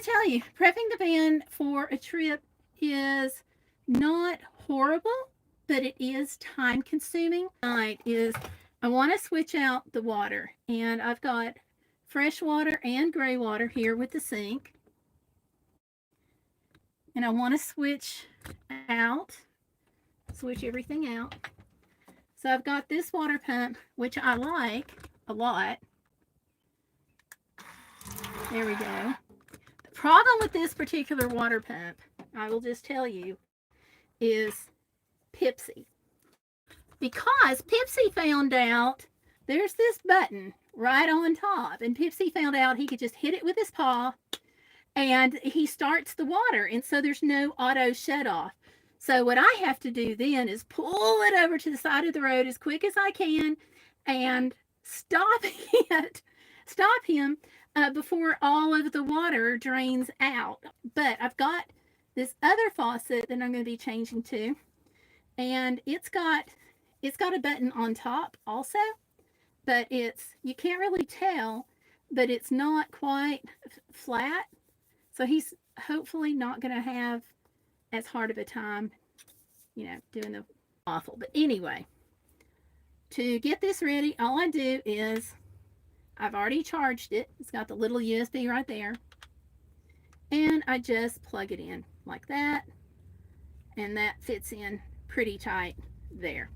to tell you, prepping the van for a trip is not horrible, but it is time consuming. I want to switch out the water, and I've got fresh water and gray water here with the sink. And I want to switch everything out. So I've got this water pump, which I like a lot. There we go. The problem with this particular water pump, I will just tell you, is Pipsy. Because Pipsy found out there's this button right on top, and Pipsy found out he could just hit it with his paw and he starts the water, and so there's no auto shut off. So what I have to do then is pull it over to the side of the road as quick as I can and stop him before all of the water drains out. But I've got this other faucet that I'm going to be changing to, and it's got a button on top also, but you can't really tell, but it's not quite flat. So he's hopefully not going to have as hard of a time, doing the awful. But anyway, to get this ready, all I do is I've already charged it. It's got the little USB right there. And I just plug it in like that. And that fits in pretty tight there.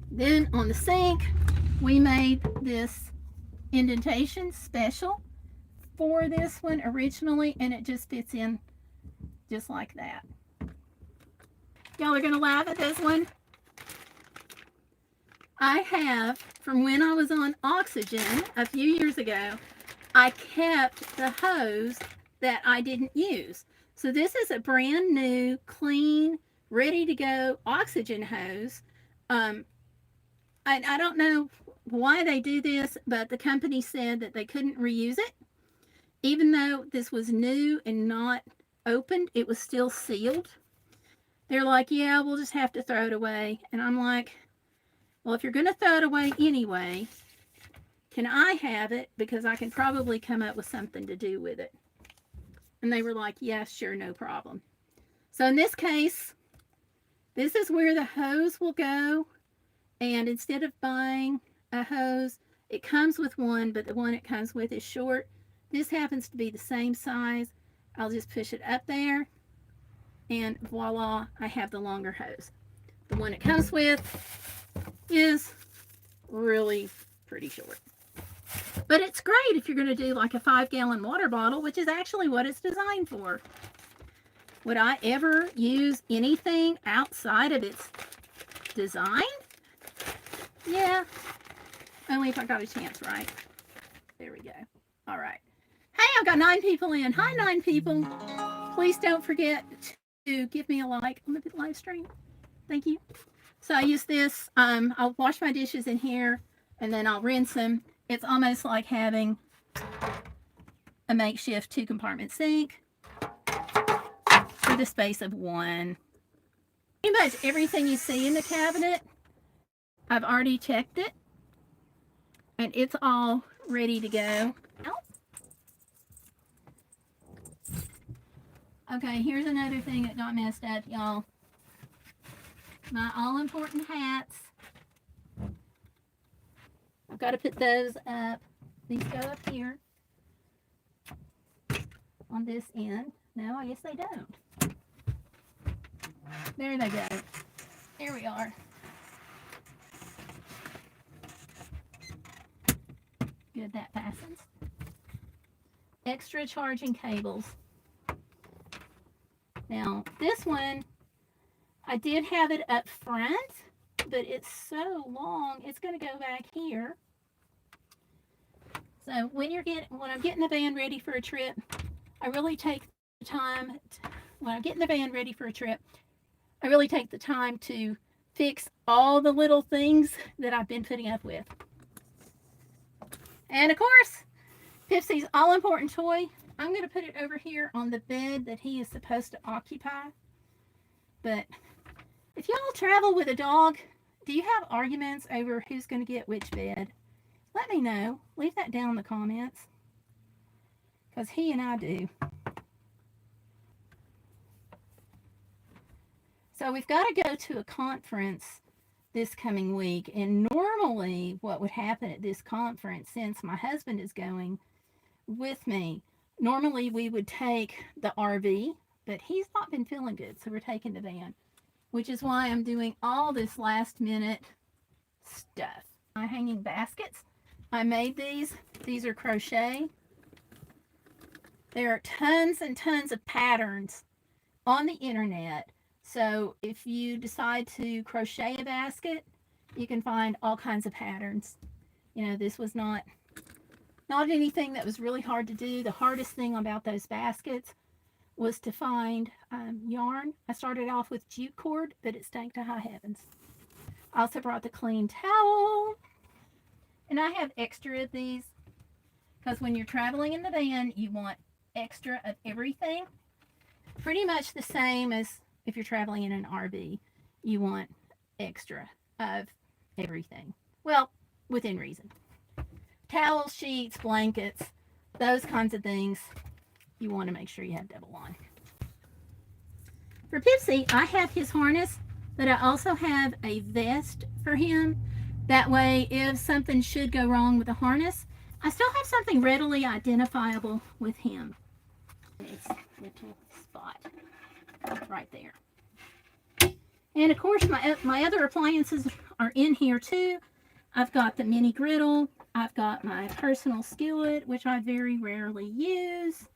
Then on the sink, we made this indentation special for this one originally, and it just fits in just like that. Y'all are gonna laugh at this one. I have, from when I was on oxygen a few years ago, I kept the hose that I didn't use. So this is a brand new, clean, ready to go oxygen hose. I don't know why they do this, but the company said that they couldn't reuse it. Even though this was new and not opened, it was still sealed. They're like, yeah, we'll just have to throw it away. And I'm like, well, if you're going to throw it away anyway, can I have it? Because I can probably come up with something to do with it. And they were like, yeah, sure, no problem. So in this case, this is where the hose will go. And instead of buying a hose, it comes with one, but the one it comes with is short. This happens to be the same size. I'll just push it up there, and voila, I have the longer hose. The one it comes with is really pretty short. But it's great if you're going to do like a 5-gallon water bottle, which is actually what it's designed for. Would I ever use anything outside of its design? Yeah, only if I got a chance, right? There we go. All right. Hey, I've got 9 people in. Hi, 9 people. Please don't forget to give me a like on the live stream. Thank you. So I use this. I'll wash my dishes in here, and then I'll rinse them. It's almost like having a makeshift 2-compartment sink for the space of one. Pretty much everything you see in the cabinet, I've already checked it, and it's all ready to go. Okay, here's another thing that got messed up, y'all. My all-important hats. I've got to put those up. These go up here on this end. No, I guess they don't. There they go. There we are. Good, that fastens. Extra charging cables. Now, this one, I did have it up front, but it's so long, it's going to go back here. So when I'm getting the van ready for a trip, I really take the time, I really take the time to fix all the little things that I've been putting up with. And of course, Pipsy's all-important toy, I'm going to put it over here on the bed that he is supposed to occupy. But if y'all travel with a dog, do you have arguments over who's going to get which bed? Let me know. Leave that down in the comments. because he and I do. So we've got to go to a conference this coming week, and normally what would happen at this conference, since my husband is going with me, normally we would take the RV, but he's not been feeling good, so we're taking the van, which is why I'm doing all this last minute stuff. My hanging baskets, I made these. These are crochet. There are tons and tons of patterns on the internet. So if you decide to crochet a basket, you can find all kinds of patterns. You know, this was not anything that was really hard to do. The hardest thing about those baskets was to find yarn. I started off with jute cord, but it stank to high heavens. I also brought the clean towel, and I have extra of these because when you're traveling in the van, you want extra of everything. Pretty much the same as if you're traveling in an RV, you want extra of everything. Well, within reason. Towels, sheets, blankets, those kinds of things, you want to make sure you have double on. For Pipsy, I have his harness, but I also have a vest for him. That way, if something should go wrong with the harness, I still have something readily identifiable with him. It's a little spot right there. And of course, my other appliances are in here too. I've got the mini griddle. I've got my personal skillet, which I very rarely use,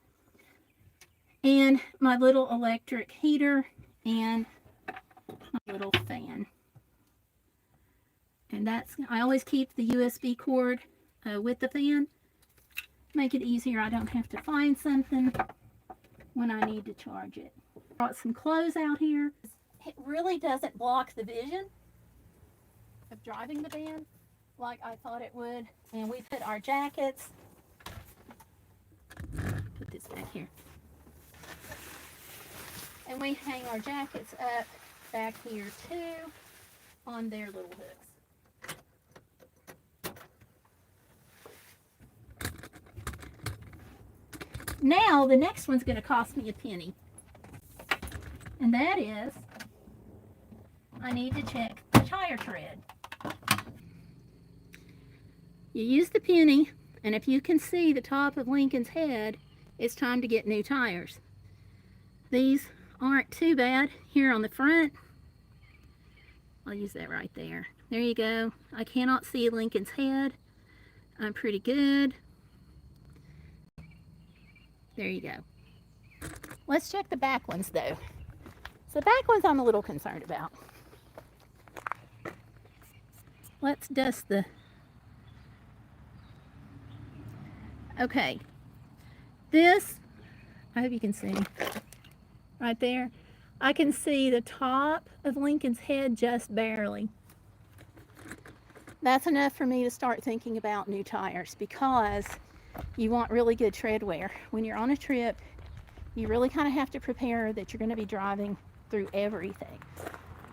and my little electric heater and my little fan. And I always keep the USB cord with the fan. Make it easier. I don't have to find something when I need to charge it. Brought some clothes out here. It really doesn't block the vision of driving the van like I thought it would. And we put our jackets, put this back here, and we hang our jackets up back here too on their little hooks. Now the next one's going to cost me a penny, and that is I need to check the tire tread. You use the penny, and if you can see the top of Lincoln's head, it's time to get new tires. These aren't too bad here on the front. I'll use that right there. There you go. I cannot see Lincoln's head. I'm pretty good. There you go. Let's check the back ones though. So the back ones I'm a little concerned about. Let's dust the... Okay. This, I hope you can see right there. I can see the top of Lincoln's head just barely. That's enough for me to start thinking about new tires, because you want really good tread wear. When you're on a trip, you really kind of have to prepare that you're going to be driving through everything.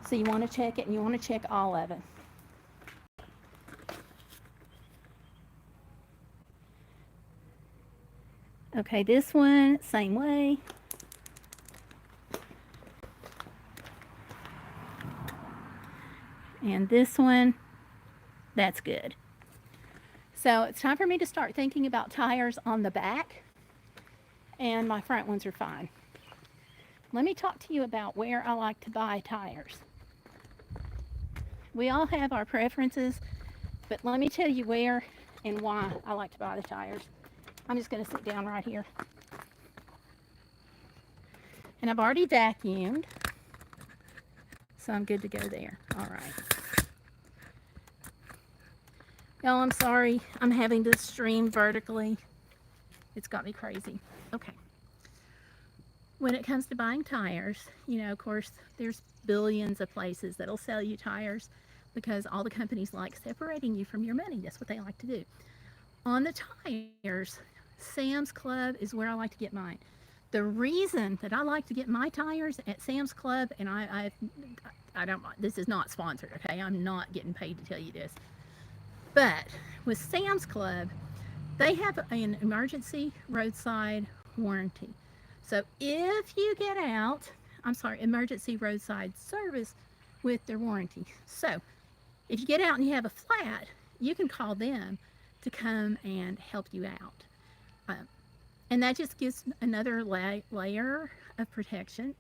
So you want to check it, and you want to check all of it. Okay, this one, same way. And this one, that's good. So it's time for me to start thinking about tires on the back, and my front ones are fine. Let me talk to you about where I like to buy tires. We all have our preferences, but let me tell you where and why I like to buy the tires. I'm just going to sit down right here. And I've already vacuumed, so I'm good to go there. All right. Y'all, I'm sorry. I'm having to stream vertically. It's got me crazy. Okay. When it comes to buying tires, you know, of course, there's billions of places that'll sell you tires because all the companies like separating you from your money. That's what they like to do. On the tires, Sam's Club is where I like to get mine. The reason that I like to get my tires at Sam's Club, and I don't, this is not sponsored, okay? I'm not getting paid to tell you this. But with Sam's Club, They have an emergency roadside warranty. So if you get out, I'm sorry, emergency roadside service with their warranty. So if you get out and you have a flat, you can call them to come and help you out. Um, and that just gives another layer of protection.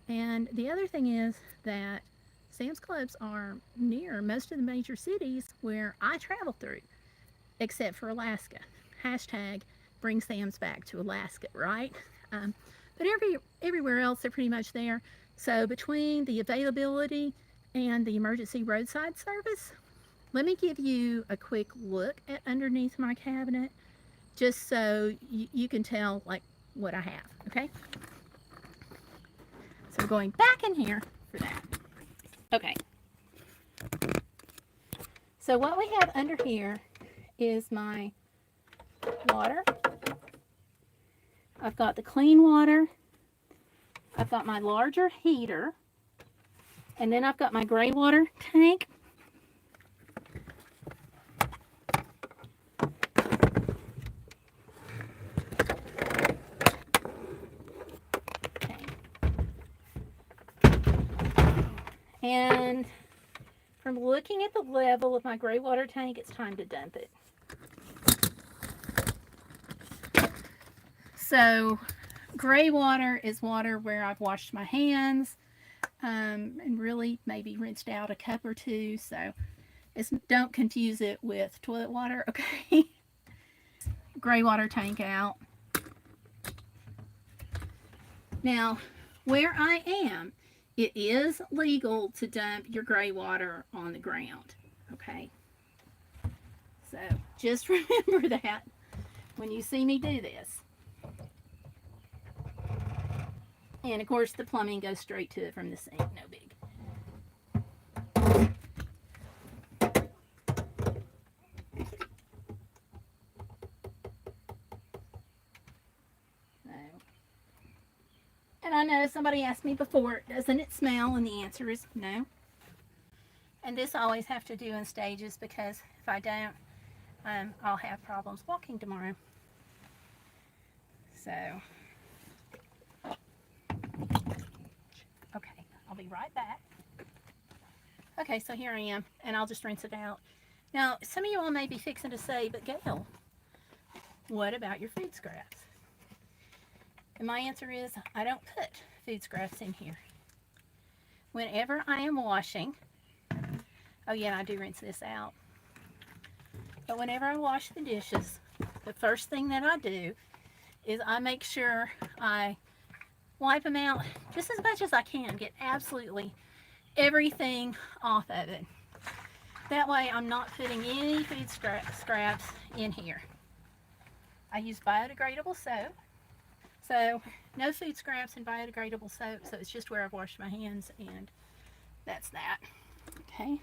And the other thing is that Sam's Clubs are near most of the major cities where I travel through, except for Alaska. Hashtag bring Sam's back to Alaska, right? Um, but everywhere else, they're pretty much there. So between the availability and the emergency roadside service, let me give you a quick look at underneath my cabinet, just so you can tell like what I have, okay? So we're going back in here for that. Okay. So what we have under here is my water. I've got the clean water. I've got my larger heater. And then I've got my gray water tank. Okay. And from looking at the level of my gray water tank, it's time to dump it. So gray water is water where I've washed my hands and really maybe rinsed out a cup or two. So don't confuse it with toilet water, okay? Gray water tank out. Now, where I am, it is legal to dump your gray water on the ground, okay? So just remember that when you see me do this. And of course the plumbing goes straight to it from the sink, no big. And I know somebody asked me before, doesn't it smell? And the answer is no. And this I always have to do in stages, because if I don't, I'll have problems walking tomorrow. So, okay, I'll be right back. Okay, so here I am, and I'll just rinse it out. Now, some of you all may be fixing to say, but Gayle, what about your food scraps? And my answer is, I don't put food scraps in here. Whenever I am washing, oh yeah, I do rinse this out. But whenever I wash the dishes, the first thing that I do is I make sure I wipe them out just as much as I can. Get absolutely everything off of it. That way I'm not putting any food scraps in here. I use biodegradable soap. So no food scraps and biodegradable soap. So it's just where I've washed my hands, and that's that. Okay.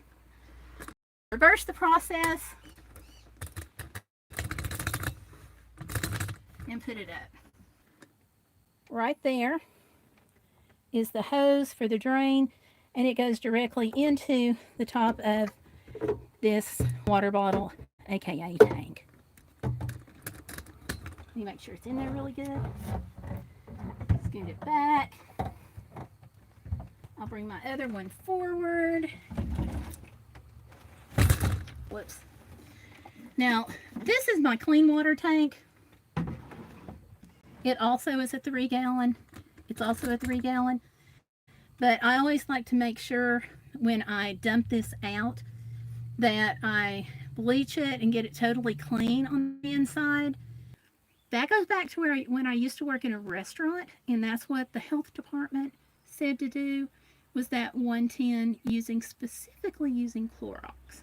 Reverse the process and put it up. Right there is the hose for the drain, and it goes directly into the top of this water bottle, aka tank. Let me make sure it's in there really good. Scoot it back. I'll bring my other one forward. Whoops. Now, this is my clean water tank. It also is a 3-gallon. It's also a 3-gallon. But I always like to make sure when I dump this out that I bleach it and get it totally clean on the inside. That goes back to when I used to work in a restaurant, and that's what the health department said to do, was that 110 specifically using Clorox.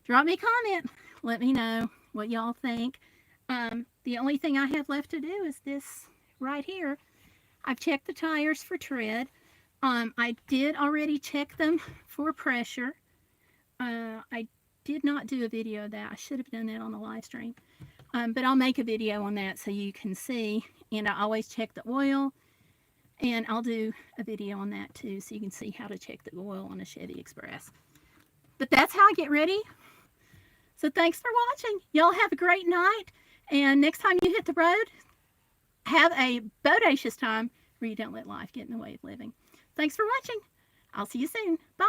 Drop me a comment. Let me know what y'all think. The only thing I have left to do is this right here. I've checked the tires for tread. I did already check them for pressure. I did not do a video of that. I should have done that on the live stream. But I'll make a video on that so you can see. And I always check the oil. And I'll do a video on that too, so you can see how to check the oil on a Chevy Express. But that's how I get ready So thanks for watching. Y'all have a great night. And next time you hit the road, have a bodacious time where you don't let life get in the way of living. Thanks for watching. I'll see you soon. Bye.